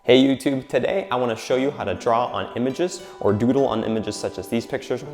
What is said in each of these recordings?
Hey YouTube, today I want to show you how to draw on images or doodle on images such as these pictures.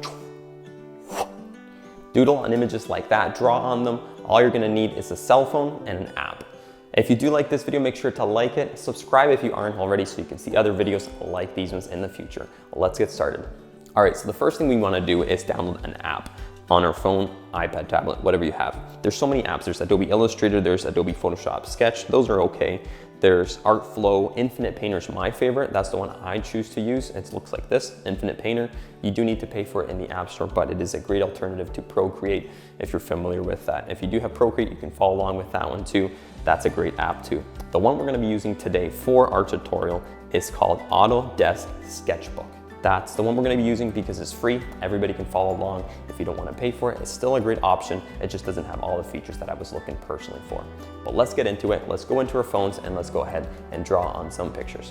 Doodle on images like that, draw on them. All you're going to need is a cell phone and an app. If you do like this video, make sure to like it, subscribe if you aren't already so you can see other videos like these ones in the future. Let's get started. All right, so the first thing we want to do is download an app on our phone, iPad, tablet, whatever you have. There's so many apps. There's Adobe Illustrator, there's Adobe Photoshop, Sketch, those are okay. There's Artflow, Infinite Painter is my favorite. That's the one I choose to use. It looks like this, Infinite Painter. You do need to pay for it in the App Store, but it is a great alternative to Procreate if you're familiar with that. If you do have Procreate, you can follow along with that one too. That's a great app too. The one we're gonna be using today for our tutorial is called Autodesk Sketchbook. That's the one we're gonna be using because it's free. Everybody can follow along. If you don't wanna pay for it, it's still a great option. It just doesn't have all the features that I was looking personally for. But let's get into it. Let's go into our phones and let's go ahead and draw on some pictures.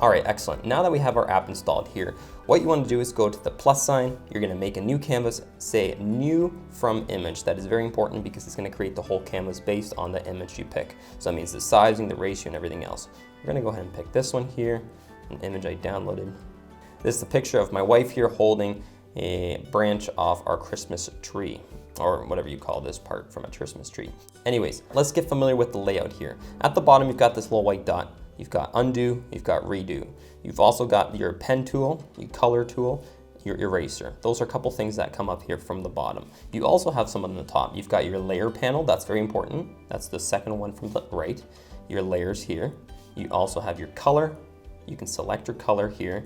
All right, excellent. Now that we have our app installed here, what you wanna do is go to the plus sign. You're gonna make a new canvas, say new from image. That is very important because it's gonna create the whole canvas based on the image you pick. So that means the sizing, the ratio, and everything else. We're gonna go ahead and pick this one here, an image I downloaded. This is a picture of my wife here holding a branch off our Christmas tree, or whatever you call this part from a Christmas tree. Anyways, let's get familiar with the layout here. At the bottom, you've got this little white dot. You've got undo, you've got redo. You've also got your pen tool, your color tool, your eraser. Those are a couple things that come up here from the bottom. You also have some on the top. You've got your layer panel, that's very important. That's the second one from the right. Your layers here. You also have your color. You can select your color here.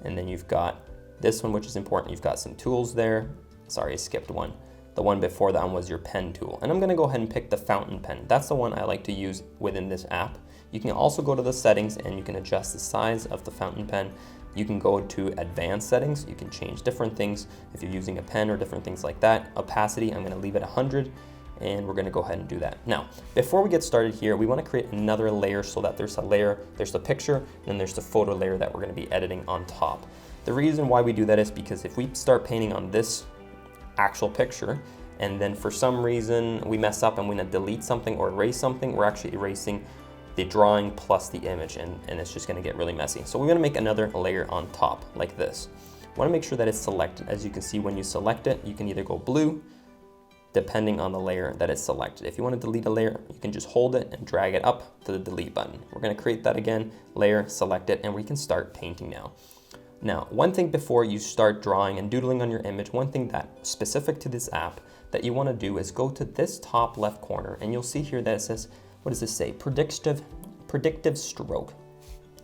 And then you've got this one, which is important. You've got some tools there. Sorry, I skipped one. The one before that one was your pen tool. And I'm gonna go ahead and pick the fountain pen. That's the one I like to use within this app. You can also go to the settings and you can adjust the size of the fountain pen. You can go to advanced settings. You can change different things if you're using a pen or different things like that. Opacity, I'm gonna leave it 100. And we're gonna go ahead and do that. Now, before we get started here, we wanna create another layer so that there's a layer, there's the picture, and then there's the photo layer that we're gonna be editing on top. The reason why we do that is because if we start painting on this actual picture, and then for some reason we mess up and we want to delete something or erase something, we're actually erasing the drawing plus the image, and it's just gonna get really messy. So we're gonna make another layer on top, like this. Wanna make sure that it's selected. As you can see, when you select it, you can either go blue, depending on the layer that is selected. If you want to delete a layer, you can just hold it and drag it up to the delete button. We're going to create that again, layer, select it, and we can start painting now. Now, one thing before you start drawing and doodling on your image, one thing that specific to this app that you want to do is go to this top left corner, and you'll see here that it says, what does this say? Predictive stroke.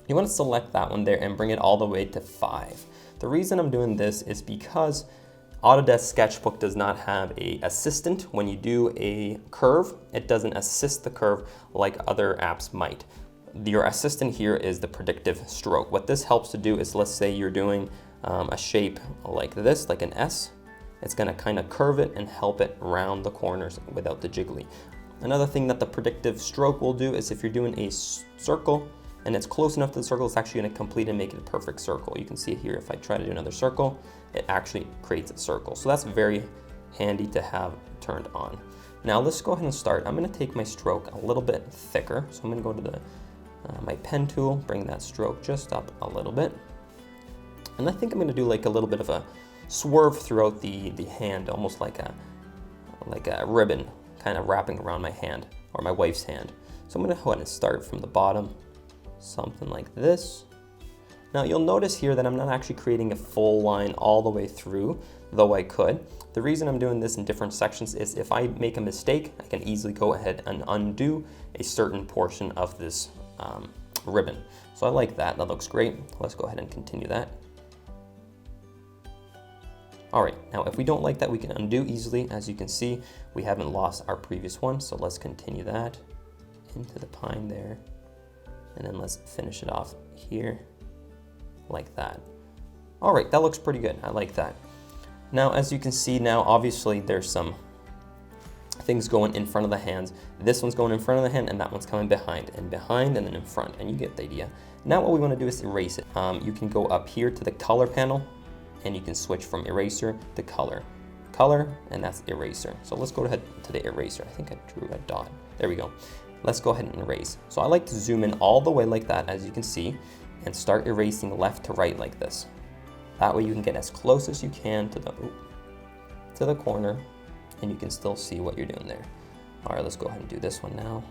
You want to select that one there and bring it all the way to 5. The reason I'm doing this is because Autodesk Sketchbook does not have an assistant. When you do a curve, it doesn't assist the curve like other apps might. Your assistant here is the predictive stroke. What this helps to do is, let's say you're doing a shape like this, like an S. It's gonna kind of curve it and help it round the corners without the jiggly. Another thing that the predictive stroke will do is if you're doing a circle and it's close enough to the circle, it's actually gonna complete and make it a perfect circle. You can see here, if I try to do another circle, it actually creates a circle. So that's very handy to have turned on. Now let's go ahead and start. I'm gonna take my stroke a little bit thicker. So I'm gonna go to my pen tool, bring that stroke just up a little bit. And I think I'm gonna do like a little bit of a swerve throughout the hand, almost like a ribbon kind of wrapping around my hand or my wife's hand. So I'm gonna go ahead and start from the bottom, something like this. Now you'll notice here that I'm not actually creating a full line all the way through, though I could. The reason I'm doing this in different sections is if I make a mistake, I can easily go ahead and undo a certain portion of this ribbon. So I like that, that looks great. Let's go ahead and continue that. All right, now if we don't like that, we can undo easily. As you can see, we haven't lost our previous one, so let's continue that into the pine there. And then let's finish it off here like that. All right, that looks pretty good. I like that. Now, as you can see now, obviously there's some things going in front of the hands. This one's going in front of the hand and that one's coming behind and then in front, and you get the idea. Now what we want to do is erase it. You can go up here to the color panel and you can switch from eraser to color, and that's eraser. So let's go ahead to the eraser. I think I drew a dot. There we go. let's go ahead and erase. So I like to zoom in all the way like that, as you can see, and start erasing left to right like this. That way you can get as close as you can to the corner, and you can still see what you're doing there. All right, let's go ahead and do this one now.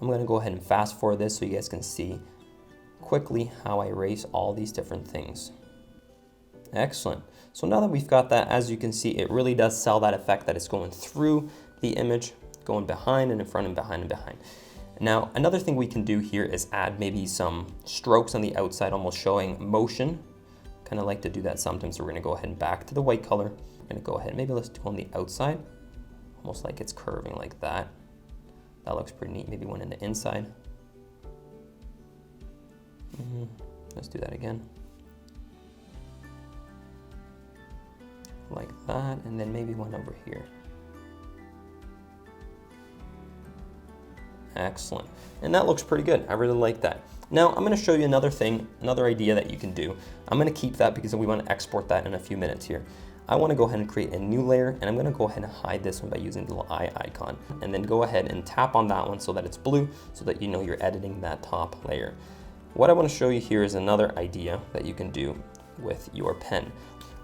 I'm gonna go ahead and fast forward this so you guys can see quickly how I erase all these different things. Excellent. So now that we've got that, as you can see, it really does sell that effect that it's going through the image, going behind and in front and behind and behind. Now, another thing we can do here is add maybe some strokes on the outside, almost showing motion. Kind of like to do that sometimes. So we're gonna go ahead and back to the white color. We're gonna go ahead, maybe let's do on the outside, almost like it's curving like that. That looks pretty neat. Maybe one in the inside. Let's do that again. Like that, and then maybe one over here. Excellent. And that looks pretty good. I really like that. Now I'm going to show you another thing, another idea that you can do. I'm going to keep that because we want to export that in a few minutes here. I want to go ahead and create a new layer, and I'm going to go ahead and hide this one by using the little eye icon, and then go ahead and tap on that one so that it's blue, so that you know you're editing that top layer. What I want to show you here is another idea that you can do with your pen.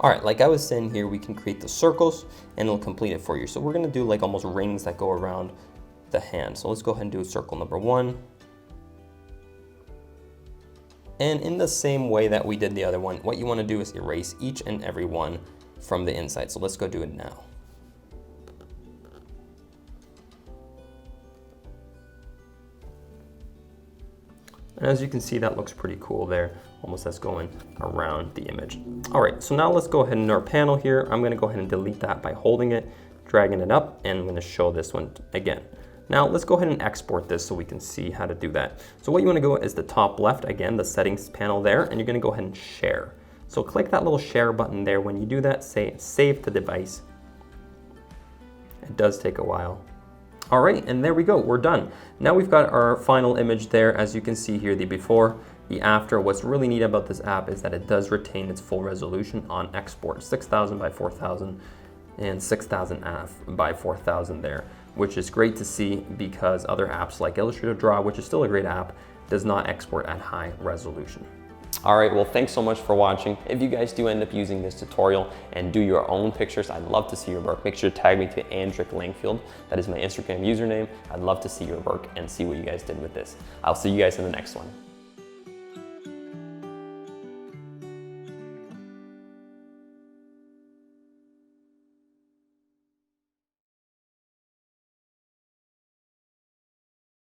All right, like I was saying here, we can create the circles and it'll complete it for you. So we're gonna do like almost rings that go around the hand. So let's go ahead and do circle number 1. And in the same way that we did the other one, what you wanna do is erase each and every one from the inside. So let's go do it now. And as you can see, that looks pretty cool there. Almost that's going around the image. All right, so now let's go ahead in our panel here. I'm gonna go ahead and delete that by holding it, dragging it up, and I'm gonna show this one again. Now let's go ahead and export this so we can see how to do that. So what you wanna go is the top left, again, the settings panel there, and you're gonna go ahead and share. So click that little share button there. When you do that, say save to device. It does take a while. All right, and there we go, we're done. Now we've got our final image there. As you can see here, the before, the after. What's really neat about this app is that it does retain its full resolution on export, 6000 by 4000 and 6000 by 4000 there, which is great to see because other apps like Illustrator Draw, which is still a great app, does not export at high resolution. All right, well, thanks so much for watching. If you guys do end up using this tutorial and do your own pictures, I'd love to see your work. Make sure to tag me to Andrik Langfield. That is my Instagram username. I'd love to see your work and see what you guys did with this. I'll see you guys in the next one.